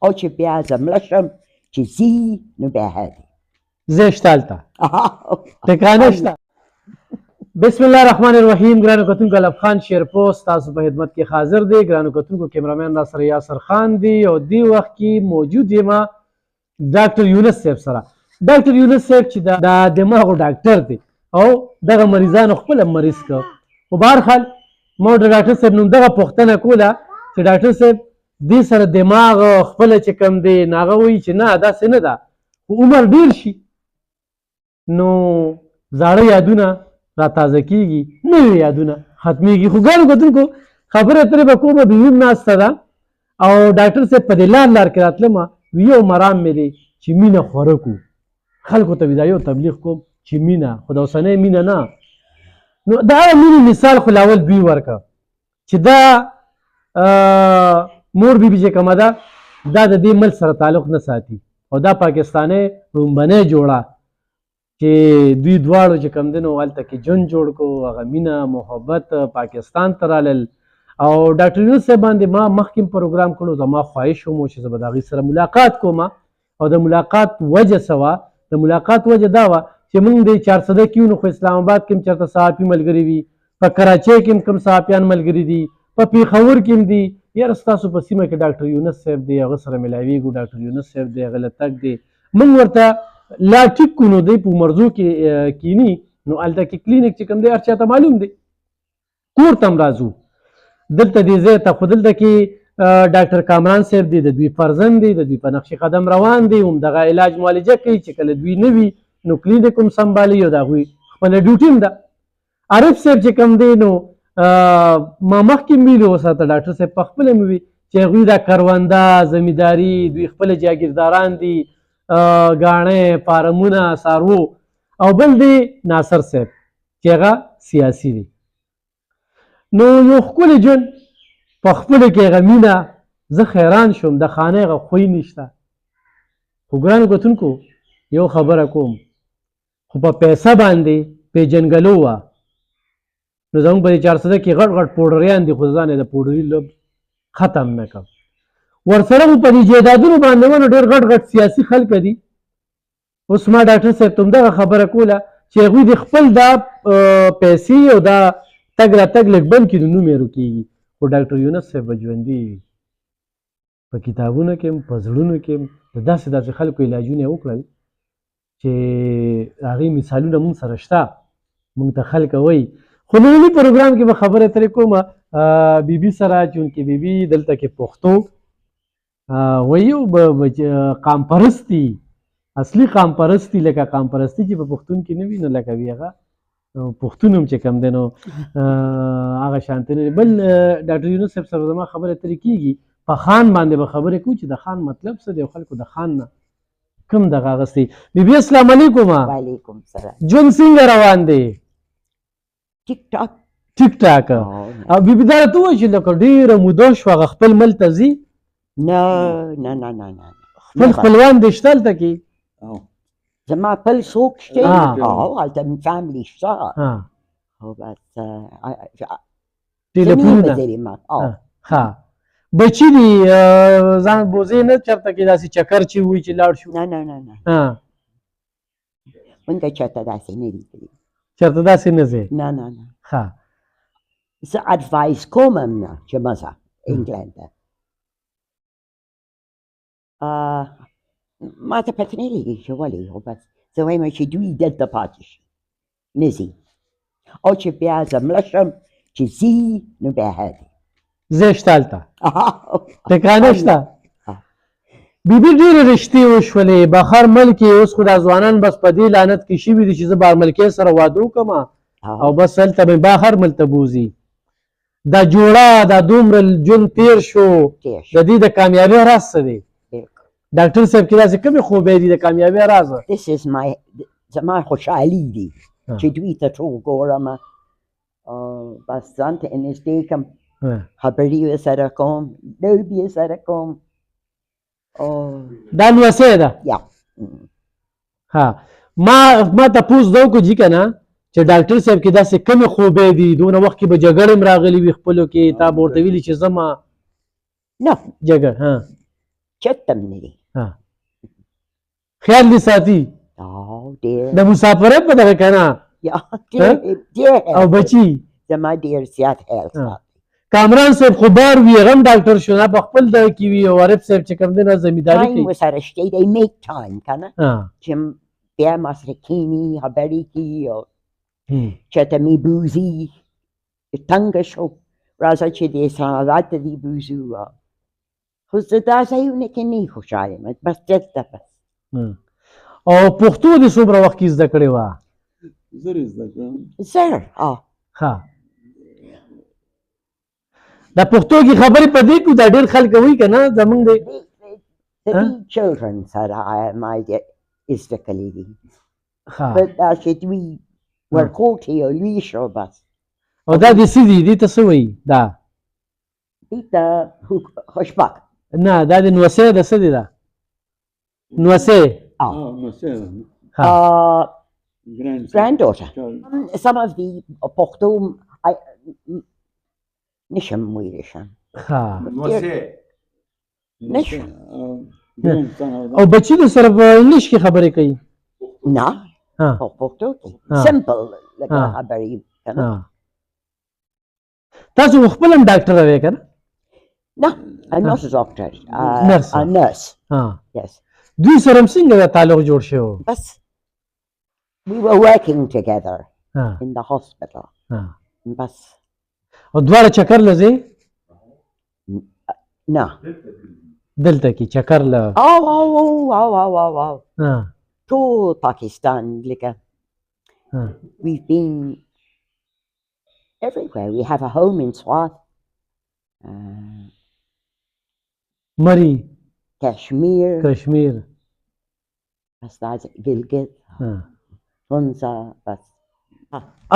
او چې بیا زه مړه شم چې ځي نو بیا هدي زه شته هلته ټکانه شته. بسم الله الرحمن الرحیم. ګرانو کتونکو الف خان شیرپوسټ تاسو په خدمت کې حاضر دی. ګرانو کتونکو کیمرامین را سره یاسر خان دی او دی وخت کې موجود یم ډاکټر یونس صاحب سره. ډاکټر یونس صاحب چې د دماغو ډاکټر دی او دغه مریضانو خپل مریض کړ. خو بهرحال ما د ډاکټر صاحب نوم دغه پوښتنه کوله چې ډاکټر صاحب دې سره دماغ خپل چې کوم دی هغه وایي چې نه داسې نه ده، خو عمر ډېر شي نو زاړه یادونه را تازه کېږي، نوي یادونه ختمېږي. خو ګرانو کتونکو خبرې اترې به کومه بیبي م ناسته ده او ډاکټر صاحب په دې لار کې راتلمه یو مرام مې دی چې مینه خوره کړو، خلکو ته دا یو تبلیغ کوم چې مینه خو د اوسنۍ مینه نه. نو دا مینې مثال خو لاول دوی ورکړه چې دا مور بیبي چې کومه ده دا د دې ملک سره تعلق نه ساتي او دا پاکستانۍ رومبنۍ جوړه چې دوی دواړو چې کوم دی نو هلته کې ژوند جوړ کړو، هغه مینه محبت پاکستان ته رالل. او ډاکټر یونس صاحب باندې ما مخکې پروګرام کړو، زما خواهش هم و چې زه به د هغوی سره ملاقات کوم او د ملاقات وجه څه وه؟ د ملاقات وجه دا وه چې موږ د 400 کې نو خو اسلام آباد کې هم چېرته صحافي ملګري وي، په کراچۍ کې هم کوم صحافیان ملګري دي، په پېښور کې هم دي. یاره ستاسو په سیمه کې ډاکټر یونس صاحب دی، هغه سره ملاویږو، ډاکټر یونس صاحب دی، هغه له تګ دی. موږ ورته لا ټیک کو نو دی په مرزو کې کینی نو هلته کې کلینیک چې کوم دی هر چاته معلوم دی، کور ته هم راځو دلته دې ځای ته. خو دلته کې ډاکټر کامران صاحب دی، د دوی فرزند دی، د دوی په نقش قدم روان دی، همدغه علاج معالجه کوي چې کله دوی نه وي نو کلینیک هم سنبالي او د هغوی خپله ډیوټي هم ده. عارف صاحب چې کوم دی نو ما مخکې مې ویلي وساته ډاکټر صاحب په خپله مې وي چې هغوی دا کرونده زمینداري دوی خپله جاګیرداران دي، ګاڼې فارمونه څاروو. او بل دی ناصر صاحب چې هغه سیاسي دی. نو یو ښکلی ژوند په خپله کې هغه مینه، زه حیران شوم د خانه هغه خوی نشته. خو ګرانو کتونکو یو خبره کوم، خو په پیسه باندې پیژنګلو وه نو زموږ په دې 400 کې غټ غټ پوډریان دي، خو ځان یې د پوډري لب ختم نه کړم. ورسره مو په دې جایدادونو باندې ونه ډېر غټ غټ سیاسي خلک دي. اوس ما ډاکټر صاحب ته همدغه خبره کوله چې هغوی د خپل دا پیسې او دا تګ راتګ لږ بند کړي نو نوم یې روکېږي. خو ډاکټر یونس صاحب به ژوندي وي، په کتابونو کې هم په زړونو کې هم د داسې داسې خلکو علاجونه یې وکړل چې هغې مثالونه موږ سره شته، موږ ته خلک وایي. خو ننني پروګرام کې به خبرې اترې کومه بیبي سره، چونکې بیبي دلته کې پښتو وایي قام پرستی، اصلي قام پرستی لکه قام پرستی چې په پښتون کې نه وي نو لکه وي هغه پښتون هم چې کوم دی نو هغه شانتې نه. بل ډاکټر یونس صاحب سره زما خبرې اترې کېږي، په خان باندې به خبرې کوو چې د خان مطلب څه دی او خلکو د خان نه کوم دغه اخیستی. بیبي السلام علیکم. وعلیکم السلام. ژوند څنګه روان دی؟ ټیک ټاک ټیک ټاک. او بیبي دا راته ووایي چې لکه ډېره موده شوه هغه خپل ملک ته ځي؟ نه نه نه نه نه خپل خپلوان دې شته هلته کې؟ زما خپل څوک شته هلته مې فیملي شته او بس ټلیفونونه ښه بچي دي ځان بوځې نه چېرته کې داسې چکر چې وایي چې لاړ شو؟ نه نه نه نه مونږ چېرته داسې نه دي کړي. چېرته داسې نه ځې؟ نه نه نه. ښه زه اډوایس کوم هم نه چې مه ځه انګلند ته. ما ته پته نه لګي چې ولې، خو بس زه وایم چې دوی دلته پاتې شي نه ځي او چې بیا زه مړه شم چې ځي نو بیا هدي زه شته هلته ټکانه شته. بیبي ډېرې رشتې وشولې بهر ملک کې. اوس خو دا ځوانان بس په دې لعنت کې شوي دي چې زه بهر ملکۍ سره واده وکړم او بس هلته مې بهر ملک ته بوځي. دا جوړه دا دومره ژوند تېر شو، د دې د کامیابۍ راز څه دی؟ ډاکټر صاحب کې داسې کومې خوبۍ دي د کامیابۍ راز؟ زما خوشحالي دي چې دوی ته ټول ګورم، بس ځان ته نږدې کړم، خبرې ورسره کوم، لوبې ورسره کوم. دا لوسی ده؟ ها ما تپوس دا وکړو جي که نه چې ډاکټر صاحب کې داسې کومې خوبۍ دي؟ دونه وخت کې به جګړې هم راغلي وي خپلو کې، تا به ورته ویلي چې ځمه؟ نه جګړه چته مې دي خیال دې ساتي ډېر د مسافرۍ په دغه که نه ډېر او بچي زما ډېر زیات خیال ساتي کامران صاحب خو بار وي هغه هم ډاکټر شو نه په خپل دغه کې وي او عارف صاحب چې کوم دی نه زمینداري ټایم کوي ورسره شته دی میک ټایم که نه چې بیا ما سره کښېني خبرې کوي او چېرته مې بوځي تنګه شو راځه چې د اسلام آباد ته دې بوځو خو زه دا ځایونه کې نه خوشحاله یم بس دلته بس او پښتو دې څومره وخت کې زده کړې وه زر زده کړم زر ښه دا پښتو کې خبرې په دې کو دا ډېر خلک وایي که نه زمونږ دی د دې چلډرن سره ما زده کړي دي دا چې دوی ورکوټې او لوی شو بس او دا دې څه دي دې ته څه وایي دا دې ته خوشبک نه دا د نوسۍ د څه دی دا نوسۍ granddaughter some of the پښتو نشم ویلشم نشم او بچی نو سره په انګلیش کې خبرې کوي نه په پښتو کې سمپل لکه خبرې کنه تاسو خپل هم ډاکټر وې کنه نه I'm not a doctor a nurse yes دوی سره هم څنګه تعلق جوړ شو بس we were working together in the hospital بس او دواړه چکر لځي نه دلته کې چکر ل او ټول پاکستان لکه we've been everywhere we have a home in Swat مري کشمیر بس دا ګلګت فنزا بس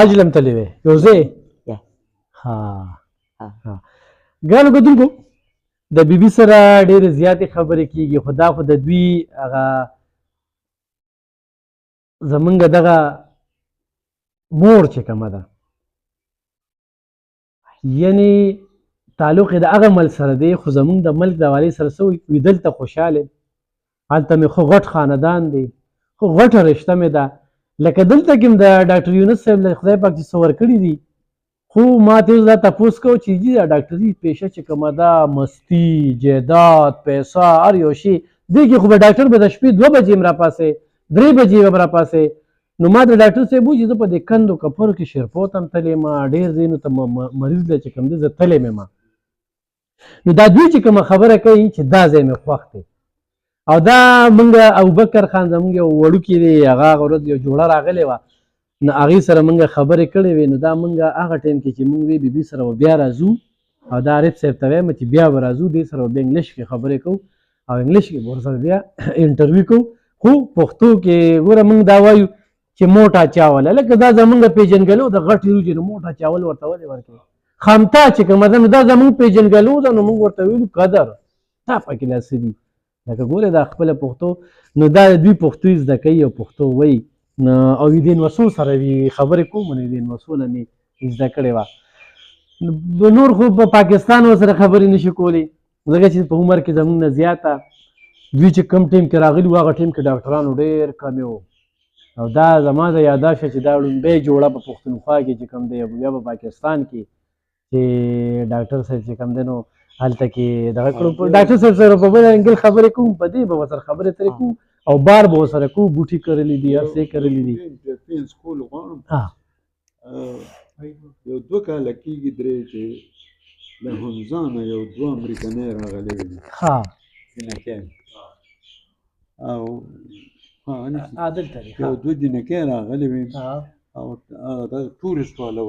اجلم تللی وې یو ځای ګرانو کتونکو د بیبي سره ډېرې زیاتې خبرې کېږي خو دا خو د دوی هغه زمونږ دغه مور چې کومه ده یعنې تعلق یې د هغه ملک سره دی خو زمونږ د ملک د والي سره څه وي دلته خوشحاله هلته مې خو غټ خاندان دی خو غټه رشته مې ده لکه دلته کې هم د ډاکټر یونس صاحب له خدای پاک چې څه ورکړي دي خو ما ته دا تپوس کوو چې دا ډاکټري پیشه چې کومه ده مستی جیداد پیسه هر یو شي دې کې خو به ډاکټر به د شپې 2 بجې هم راپاسې 3 بجې به راپاسې نو ما د ډاکټر صاحب وایي چې زه په دې کندو کپرو کې شیرپوت هم تللی یم ډېر ځایونو ته مریض دی چې کوم دی زه تللی یم نو دا دوی چې کومه خبره کوي چې دا ځای مې خوښ دی او دا موږ ابوبکر خان زموږ یو وړوکی دی هغه ورځ یو جوړه راغلی وه نو هغې سره موږ خبرې کړې وې نو دا موږ هغه ټایم کې چې موږ وی بیبي سره به بیا راځو او دا عارف صاحب ته وایم چې بیا به راځو دې سره به بیا انګلیش کې خبرې کوو او انګلیش کې به ورسره بیا انټرویو کوو خو پښتو کې ګوره موږ دا وایو چې موټا چاول لکه دا زموږ پیژنګلو د غټې روجې نو موټا چاول ورته ولې ورکوي خامتا چې کومه ده نو دا زموږ پیژنګلو ده نو موږ ورته ویلو قدر تا پکې لا څه دي لکه ګوره دا خپله پښتو نو دا دوی پښتو زده کوي او پښتو وایي او دې نوسو سره وي خبرې کوم نو دې نوسو نه مې زده کړې وه نور خو په پاکستان ورسره خبرې نشي کولی ځکه چې په عمر کې زموږ نه زیاته دوی چې کم ټیم کې راغلي وو هغه ټیم کې ډاکټرانو ډېر کمې وو او دا زما د یاداشت چې دا لومبۍ جوړه په پښتونخوا کې چې کوم دی یا په پاکستان کې چې ډاکټر صاحب چې کوم دی نو هلته کې دغه کړو ډاکټر صاحب سره په بل انګل خبرې کوم په دې به ورسره خبرې ترې کوو او بار به ورسره کوو بوټي کرلي دي هر څه یې کرلي دي سکول غواړم یو 2 کاله کېږي درې چې له همزانه یو 2 امریکنۍ راغلي وي او یو 2 جنکۍ راغلي وي او دا ټورسټ والا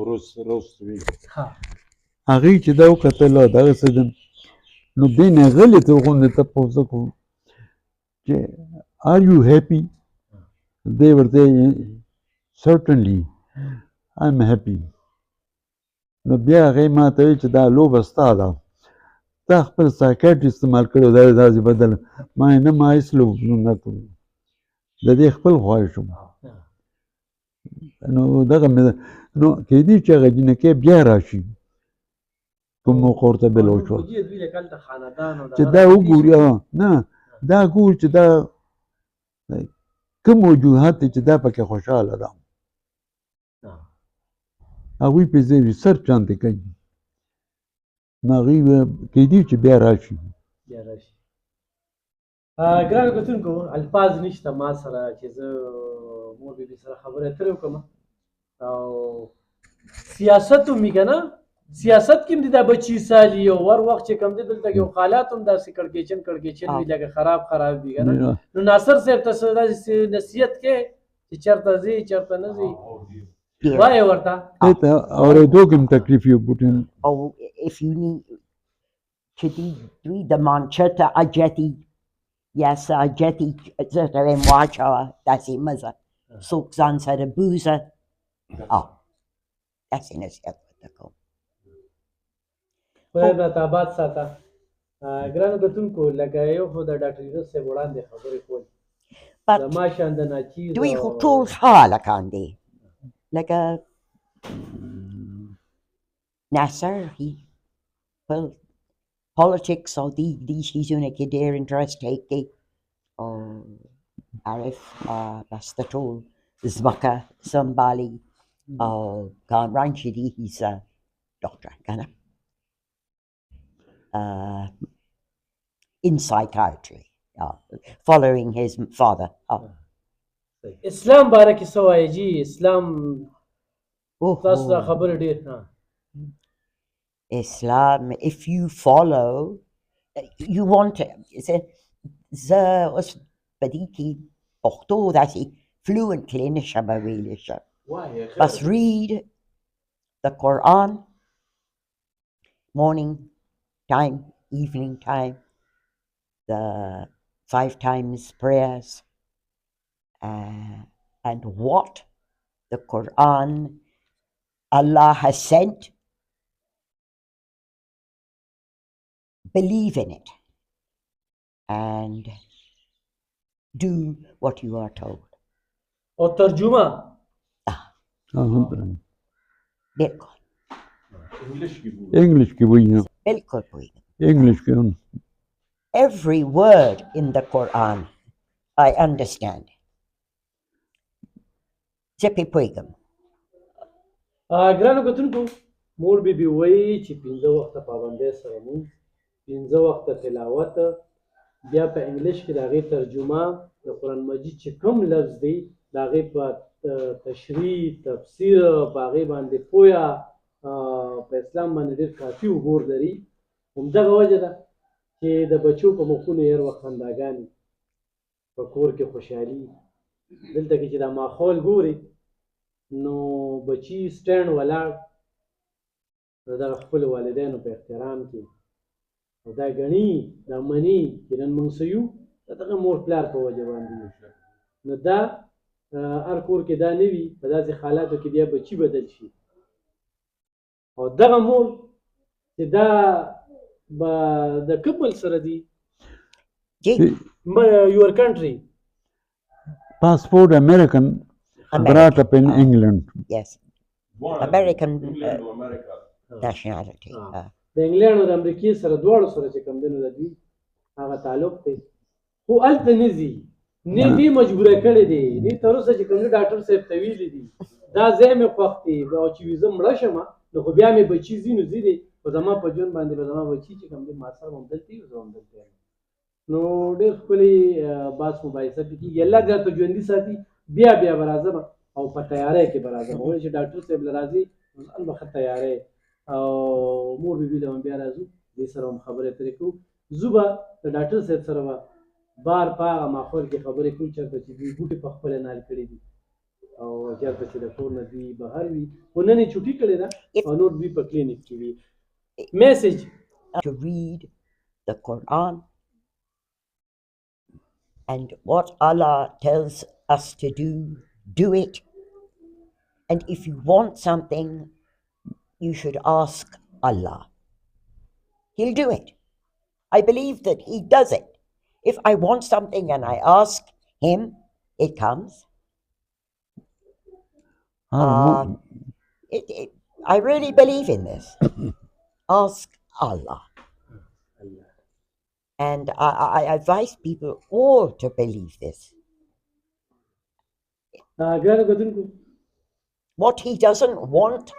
روست وي هغې چې دا وکتل دغسې ده نو دې نه غلې ته غوندې تپوس وکړو چې are you happy they were there certainly I'm happy نو بیا هغې ما ته وایي چې دا لوبه ستا ده تا خپل سایکاټ استعمال کړی دا داسې بدل ما نه ما هېڅ لوبونه نه کوم د دې خپل خواهش وم نو دغه مې نو کېدای چې هغه جنکۍ بیا راشي کوم موقع ورته بل وشول چې دا وګوري نه دا ګور چې دا کوم وجوهات دي چې دا پکې خوشحاله ده هغوی پې زه ریسرچ چانته کوي نو هغوی به کیدي چې بیا راشي ګرانو کتونکو الفاظ نشته ما سره چې زه مور بي بي سره خبرې اترې وکړم او سیاست هم وي که نه سیاست کې هم دي دا بچي سالي او ور وخت چې کوم دی دلته یو حالات هم داسې کړکېچن وي لکه خراب وي که نه نو ناصر صاحب ته څه داسې نصیحت کې چې چېرته ځي چېرته نه ځي وایې ورته اورېدو کې هم تکلیف یو بوټین او if you need چې دوی د مانچته اجتي یا څه اجتي زه ته وایم واچوه داسې مزه څوک ځان سره بوزه داسې نصیحت ورته کوم خدای به راته آباد ساته ګرانو کتونکو لکه یو خو د ډاکټر یونس صاحب وړاندې خبرې کولې زما شان د ناچیز دوی خو ټول ښه هلکان دي لکه ناصر په politics او دې شیزونه کې ډېر انټرسټ کوي او عارف بس د ټول ځمکه سنبالي او کامران چې دی he's a doctor که نه in psychiatry following his father اسلام باره کې څه وایي جي اسلام تاسو دا خبره ډېر Islam, if you follow, you want to, زه اوس په دې کې پښتو داسې fluently نشم ویلی شم بس read the Quran morning time, evening time, the 5 times prayers and what the Quran Allah has sent. Believe in it and do what you are told. او ترجمه بالکل انګلیش کې وایي بالکل پوهیږم انګلیش کې هم every word in the Quran I understand. زه پې پوهیږم ګرانو کتونکو مور بي بي وایي چې 15 وخته پابندۍ سره مونږ 15 وخته تلاوت بیا په انګلیش کې د هغې ترجمه د قرآن مجید چې کوم لفظ دی د هغې په تشریح تفسیر په هغې باندې پویه په اسلام باندې ډېر کافي عبور لري همدغه وجه ده چې د بچو په مخونو هر وخت خنداګانې په کور کې خوشحالي دلته کې چې دا ماحول ګوري نو بچي سټینډ ولاړ نو دغه خپلو والدینو په احترام کې او دا ګڼي دا مني چې نن موږ څه یو د دغه مور پلار په وجه باندې نو دا هر کور کې دا نه وي په داسې حالاتو کې بیا بچي بدل شي او دغه مور چې دا به د کپل سره دي your country passport American brought up in England. Yes, American nationality. د انګلینډ او د امریکې سره دواړو سره چې کوم دی نو د دوی هغه تعلق دی خو هلته نه ځي نه دې مجبوره کړی دی دې تر اوسه چې کوم دی ډاکټر صاحب ته ویلي دي دا ځای مې خوښ دی او چې زه مړه شم نو خو بیا مې بچي ځي نو ځي دی خو زما په ژوند باندې به زما بچي چې کوم دی ما سره هم دلته وي زه هم دلته یم نو ډېر ښکلې بحث مباحثه پکې کېږي الله دې راته ژوندي ساتي بیا به راځم او په تیاری کې به راځم وایي چې ډاکټر صاحب له راځي ځان به ښه تیاری او مور بي بي له هم بیا راځو دې سره هم خبرې اترې کوو زه به د ډاکټر صاحب سره به بار په هغه ماحول کې خبرې کوو چېرته چې دوی بوټي په خپله نال کړي دي او چېرته چې د کور نه دوی بهر وي خو نن یې چوټي کړې ده او نور دوی په کلینیک کې وي میسج to read the Quran and what Allah tells us to do it. And if you want something, you should ask Allah. He'll do it. I believe that He does it. If I want something and I ask Him, it comes. I really believe in this. Ask Allah. And I advise people all to believe this. ګرانو کتونکو What he doesn't want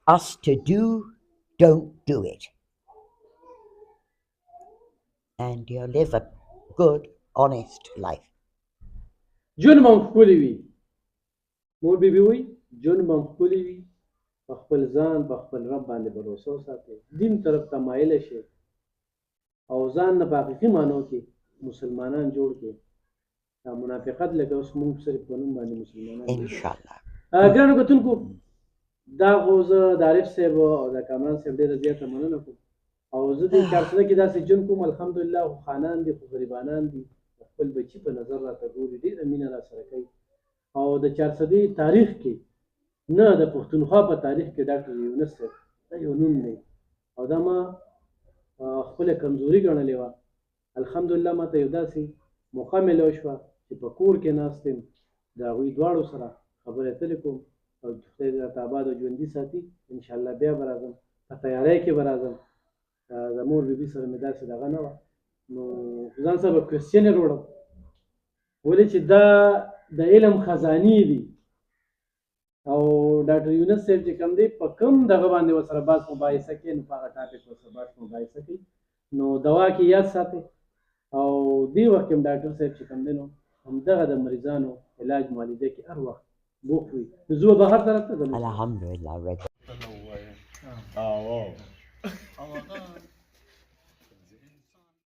us to do, don't do it. And you'll live a good, honest life. ژوند به ښکلی وي. مور بیبي وایي ژوند به ښکلی وي، په خپل ځان په خپل رب باندې باور وساتئ، دین طرف ته مایله شئ او ځان نه په حقیقي معنو کې مسلمانان جوړ کړئ. دا منافقت لکه اوس موږ صرف په نوم باندې مسلمانان Inshallah. ګرانو کتونکو دا خو زه د عارف صاحب او د کامران صاحب ډېره زیاته مننه کوم او زه دې چارسده کې داسې ژوند کوم الحمدلله. خو خانان دي خو غریبانان دي، خپل بچي په نظر راته ګوري، ډېره مینه راسره کوي. او د چارسدې تاریخ کې نه د پښتونخوا په تاریخ کې ډاکټر یونس صاحب دا یو نوم دی او دا ما خپله کمزوري ګڼلې وه. الحمدلله ماته یو داسې موقع میلاو شوه چې په کور کې ناست یم، د هغوی دواړو سره خبرې اترې کوم او خدای دې راته آباد او ژوندي ساتي. انشاءالله بیا به راځم، په تیارۍ کې به راځم. د مور بیبي سره مې داسې دغه نه وه، نو ځان سره به کوېسچن یې وروړم ولې چې دا د علم خزانې دي او ډاکټر یونس صاحب چې کوم دی په کوم دغه باندې ورسره بحث مباحثه کوي نو په هغه ټاپک ورسره بحث مباحثه کوي. نو دوا کې یاد ساتئ او دې وخت کې هم ډاکټر صاحب چې کوم دی نو همدغه د مریضانو علاج معالجه کې هر وخت بوخت وي. نو زه به هر طرف ته ځم. Alhamdulillah.